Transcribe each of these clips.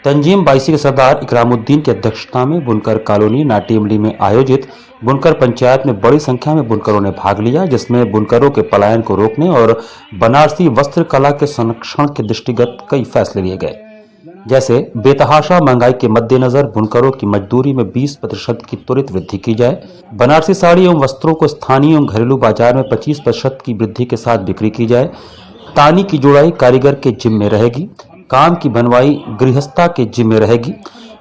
तंजीम बाईसी के सरदार इकरामुद्दीन की अध्यक्षता में बुनकर कॉलोनी नाटीमली में आयोजित बुनकर पंचायत में बड़ी संख्या में बुनकरों ने भाग लिया, जिसमें बुनकरों के पलायन को रोकने और बनारसी वस्त्र कला के संरक्षण के दृष्टिगत कई फैसले लिए गए। जैसे बेतहाशा महंगाई के मद्देनजर बुनकरों की मजदूरी में 20% की त्वरित वृद्धि की जाए, बनारसी साड़ी एवं वस्त्रों को स्थानीय एवं घरेलू बाजार में 25% की वृद्धि के साथ बिक्री की जाए, तानी की जुड़ाई कारीगर के जिम्मे रहेगी, काम की बनवाई गृहस्था के जिम्मे रहेगी।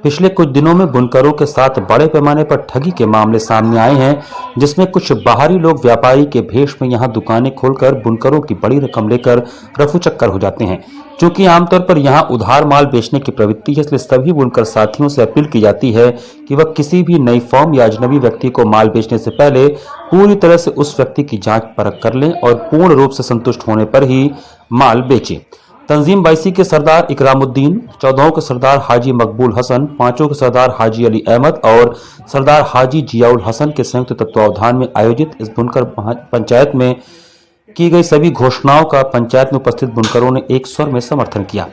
पिछले कुछ दिनों में बुनकरों के साथ बड़े पैमाने पर ठगी के मामले सामने आए हैं, जिसमें कुछ बाहरी लोग व्यापारी के भेष में यहां दुकानें खोलकर बुनकरों की बड़ी रकम लेकर रफू चक्कर हो जाते हैं। क्योंकि आमतौर पर यहां उधार माल बेचने की प्रवृत्ति है, इसलिए सभी बुनकर साथियों से अपील की जाती है कि वह किसी भी नई फॉर्म या अजनबी व्यक्ति को माल बेचने से पहले पूरी तरह से उस व्यक्ति की जांच परख कर लें और पूर्ण रूप से संतुष्ट होने पर ही माल बेचें। तंजीम बाईसी के सरदार इकरामुद्दीन, 14 के सरदार हाजी मकबूल हसन, 5 के सरदार हाजी अली अहमद और सरदार हाजी जियाउल हसन के संयुक्त तत्वावधान में आयोजित इस बुनकर पंचायत में की गई सभी घोषणाओं का पंचायत में उपस्थित बुनकरों ने एक स्वर में समर्थन किया।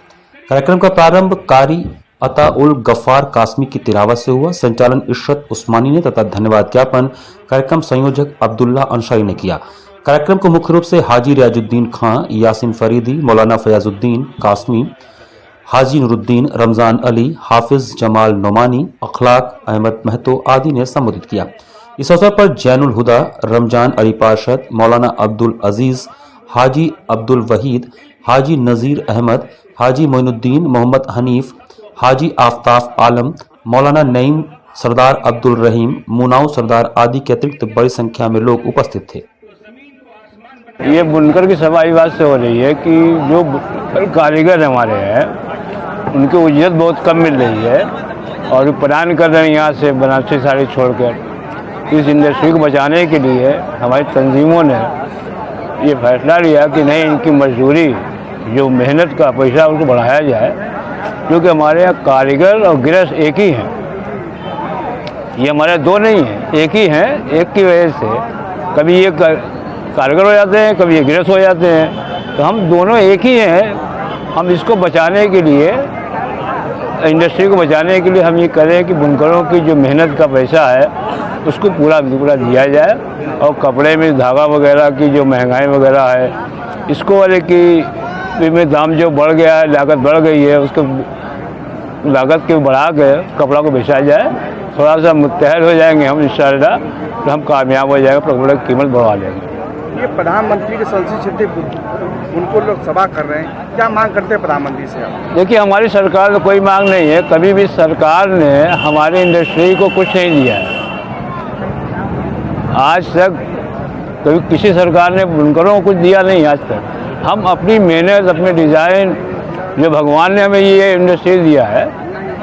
कार्यक्रम का प्रारंभ कारी अताउल गफ्फार कासमी की तिलावत से हुआ। संचालन इशरत उस्मानी ने तथा धन्यवाद ज्ञापन कार्यक्रम संयोजक अब्दुल्ला अंसारी ने किया। कार्यक्रम को मुख्य रूप से हाजी रियाजुद्दीन खां, यासिन फरीदी, मौलाना फयाजुद्दीन कासमी, हाजी नूरुद्दीन, रमजान अली, हाफिज जमाल नोमानी, अखलाक अहमद महतो आदि ने संबोधित किया। इस अवसर पर जैनुल हुदा, रमजान अली पार्षद, मौलाना अब्दुल अजीज, हाजी अब्दुल वहीद, हाजी नजीर अहमद, हाजी मोइनुद्दीन, मोहम्मद हनीफ, हाजी आफ्ताफ आलम, मौलाना नईम, सरदार अब्दुल रहीम, मुनाऊ सरदार आदि के अतिरिक्त बड़ी संख्या में लोग उपस्थित थे। ये बुनकर की सभा इस बात से हो रही है कि जो कारीगर हमारे हैं उनकी उजरत बहुत कम मिल रही है और पलायन कर रहे हैं यहाँ से बनारसी साड़ी छोड़कर। इस इंडस्ट्री को बचाने के लिए हमारी तंजीमों ने ये फैसला लिया कि नहीं, इनकी मजदूरी जो मेहनत का पैसा उनको बढ़ाया जाए, क्योंकि हमारे यहाँ कारीगर और गृहस्थ एक ही हैं। ये हमारे दो नहीं हैं, एक ही हैं। एक की वजह से कभी ये कारीगर हो जाते हैं, कभी ये गृहस्थ हो जाते हैं, तो हम दोनों एक ही हैं। हम इसको बचाने के लिए, इंडस्ट्री को बचाने के लिए हम ये करें कि बुनकरों की जो मेहनत का पैसा है उसको पूरा दिया जाए और कपड़े में धागा वगैरह की जो महंगाई वगैरह है, इसको वाले की में दाम जो बढ़ गया है, लागत बढ़ गई है, उसको लागत के बढ़ा के कपड़ा को बेचा जाए। थोड़ा सा मुत्तहद हो जाएंगे हम इंशाअल्लाह, तो हम कामयाब हो जाएगा, कपड़े की कीमत बढ़ा लेंगे। ये प्रधानमंत्री के संसदीय उनको लोग सभा कर रहे हैं, क्या मांग करते हैं प्रधानमंत्री से आप? देखिए, हमारी सरकार को कोई मांग नहीं है। कभी भी सरकार ने हमारी इंडस्ट्री को कुछ नहीं दिया है। आज तक कभी किसी सरकार ने बुनकरों को कुछ दिया नहीं आज तक। हम अपनी मेहनत, अपने डिज़ाइन, जो भगवान ने हमें ये इंडस्ट्री दिया है,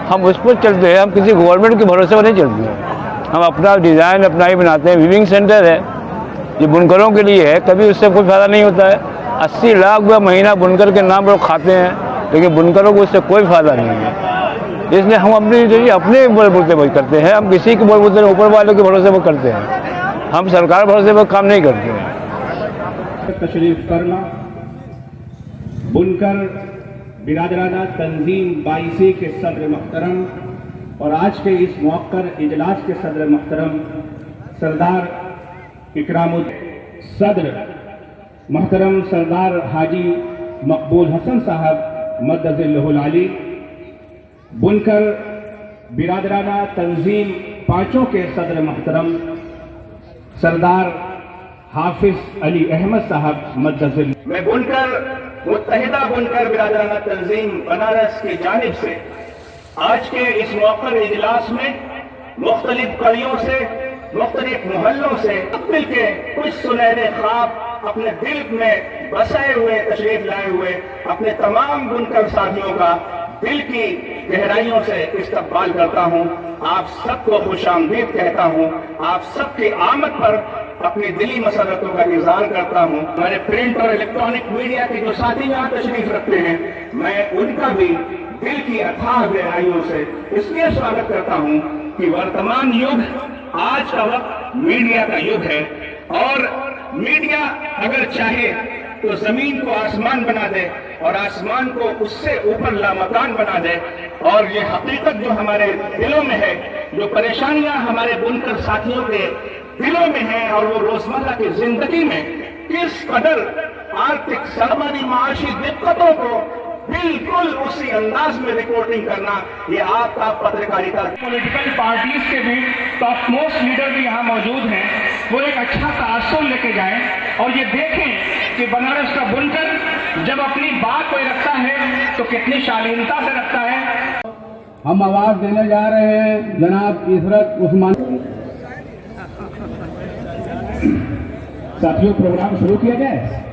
हम उस पर चलते हैं। हम किसी गवर्नमेंट के भरोसे पर नहीं चलते हैं। हम अपना डिज़ाइन अपना ही बनाते हैं। वीविंग सेंटर है, ये बुनकरों के लिए है, कभी उससे कोई फायदा नहीं होता है। 80 लाख रुपये महीना बुनकर के नाम पर खाते हैं, लेकिन बुनकरों को उससे कोई फायदा नहीं है। इसलिए हम अपने बलबूते पर करते हैं। हम किसी के बलबूते ऊपर वाले के भरोसे पर करते हैं, हम सरकार भरोसे पर काम नहीं करते हैं। तशरीफ करना बुनकर बिरादराना तंजीम बाईसी के सदर मुहतरम और आज के इस मौकर इजलास के सदर मुहतरम सरदार इकरामुद्दीन, सदर मुहतरम सरदार हाजी मकबूल हसन साहब मद्दज़िल्लहुल आली, बुनकर बिरादराना तंजीम 5 के सदर मुहतरम सरदार हाफिज अली अहमद साहब मद्दज़िल। मैं बुनकर मुत्तहिदा बुनकर बिरादराना तंजीम बनारस की जानिब से आज के इस मौकर इजलास में मुख्तलिफ कड़ियों से, मुख्तलिफ मोहल्लों से मिलके कुछ सुनहरे ख्वाब अपने दिल में बसाए हुए तशरीफ लाए हुए अपने तमाम बुनकर साथियों का दिल की गहराइयों से इस्तकबाल करता हूं। आप सबको खुशामदीद कहता हूं। आप सबकी आमद पर अपनी दिली मसरतों का इजहार करता हूं। हमारे प्रिंट और इलेक्ट्रॉनिक मीडिया के जो साथी यहाँ तशरीफ रखते हैं, मैं उनका भी दिल की अथाह गहराइयों से इसलिए स्वागत करता हूं कि वर्तमान युग, आज का वक्त मीडिया का युग है और मीडिया अगर चाहे तो जमीन को आसमान बना दे और आसमान को उससे ऊपर लामकान बना दे। और ये हकीकत जो हमारे दिलों में है, जो परेशानियां हमारे बुनकर साथियों के दिलों में हैं और वो रोजमर्रा की जिंदगी में किस कदर आर्थिक सामाजिक माशी दिक्कतों को बिल्कुल उसी अंदाज में रिपोर्टिंग करना, ये आपका पत्रकारिता। पॉलिटिकल पार्टीज के भी टॉप मोस्ट लीडर भी यहाँ मौजूद हैं, वो एक अच्छा तासुर लेके जाएं और ये देखें कि बनारस का बुनकर जब अपनी बात कोई रखता है तो कितनी शालीनता से रखता है। हम आवाज देने जा रहे हैं जनाब इशरत उस्मान। साथियों, प्रोग्राम शुरू किया जाए।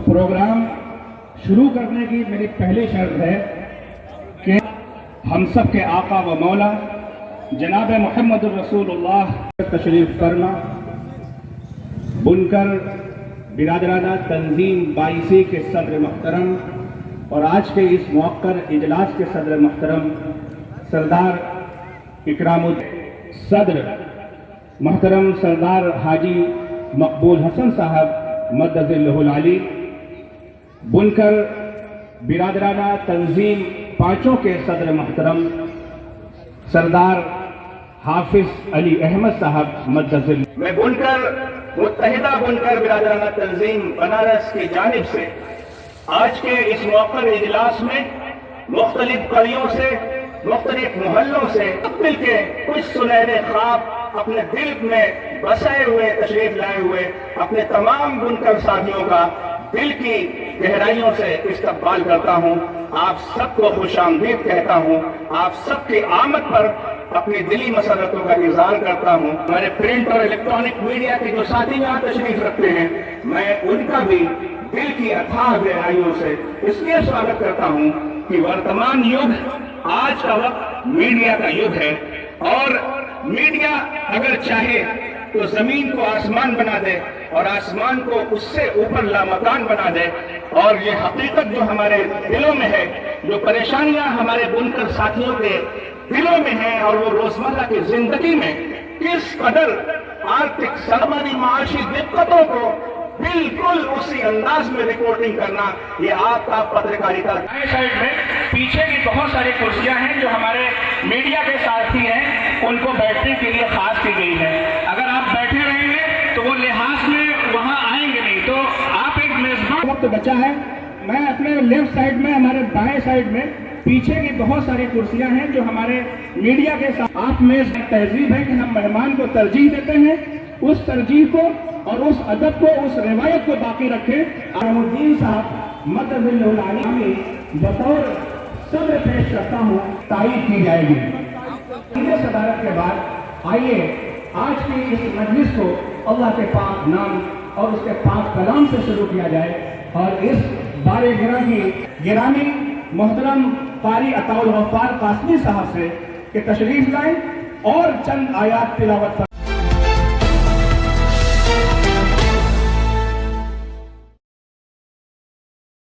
प्रोग्राम शुरू करने की मेरी पहली शर्त है कि हम सब के आका व मौला जनाब मोहम्मद रसूलुल्लाह तशरीफ फरमा। बुनकर बिरादराना तंजीम 22 के सदर मोहतरम और आज के इस मौकर इजलास के सदर मोहतरम सरदार इकरामुद्दीन सदर मोहतरम सरदार हाजी मकबूल हसन साहब मद्दज़िल्लहुल आली, बुनकर बिरादराना तंजीम 5 के सदर मोहतरम सरदार हाफिज अली अहमद साहब मद्दज़िल। मैं बुनकर मुत्तहिदा बुनकर बिरादराना तंजीम बनारस की जानिब से आज के इस मौक़िफ़ इजलास में मुख्तलिफ कड़ियों से, मुख्तलिफ मोहल्लों से मिलके कुछ सुनहरे ख्वाब अपने दिल में बसाए हुए तशरीफ लाए हुए अपने तमाम बुनकर साथियों का दिल की गहराइयों से इस्तकबाल करता हूं। आप सबको खुशामदीद कहता हूं। आप सबकी आमद पर अपनी दिली मसरतों का इज़हार करता हूं। हमारे प्रिंट और इलेक्ट्रॉनिक मीडिया के जो साथी यहाँ तशरीफ रखते हैं, मैं उनका भी दिल की अथाह गहराइयों से इसलिए स्वागत करता हूं कि वर्तमान युग, आज का वक्त मीडिया का युग है और मीडिया अगर चाहे तो जमीन को आसमान बना दे और आसमान को उससे ऊपर लामकान बना दे। और ये हकीकत जो हमारे दिलों में है, जो परेशानियां हमारे बुनकर साथियों के दिलों में हैं और वो रोजमर्रा की जिंदगी में किस कदर आर्थिक सामाजिक माशी दिक्कतों को बिल्कुल उसी अंदाज में रिपोर्टिंग करना, ये आपका पत्रकारिता। साइड में पीछे की बहुत सारी कुर्सियां हैं जो हमारे मीडिया के साथी हैं, उनको बैठने के लिए खास की गई है। अगर आप बैठे रहेंगे तो वो लिहाज में वहां आएंगे नहीं, तो आप एक मेजबान। वक्त बचा है, मैं अपने लेफ्ट साइड में, हमारे बाएं साइड में पीछे की बहुत सारी कुर्सियां हैं जो हमारे मीडिया के साथ। आप में तहजीब है कि हम मेहमान को तरजीह देते हैं, उस तरजीह को और उस अदब को, उस रिवायत को बाकी रखें। इकरामुद्दीन साहब मद्दज़िल्लहुल आली में बतौर सदर पेश करता हूँ, तारीफ की जाएगी। सदारत के बाद आइए आज की इस मजलिस को अल्लाह के पाक नाम और उसके पाक कलाम से शुरू किया जाए और इस बारे गिरामी मोहतरम कारी अताउल गफ्फार कासमी साहब से कि तशरीफ लाएं और चंद आयात तिलावत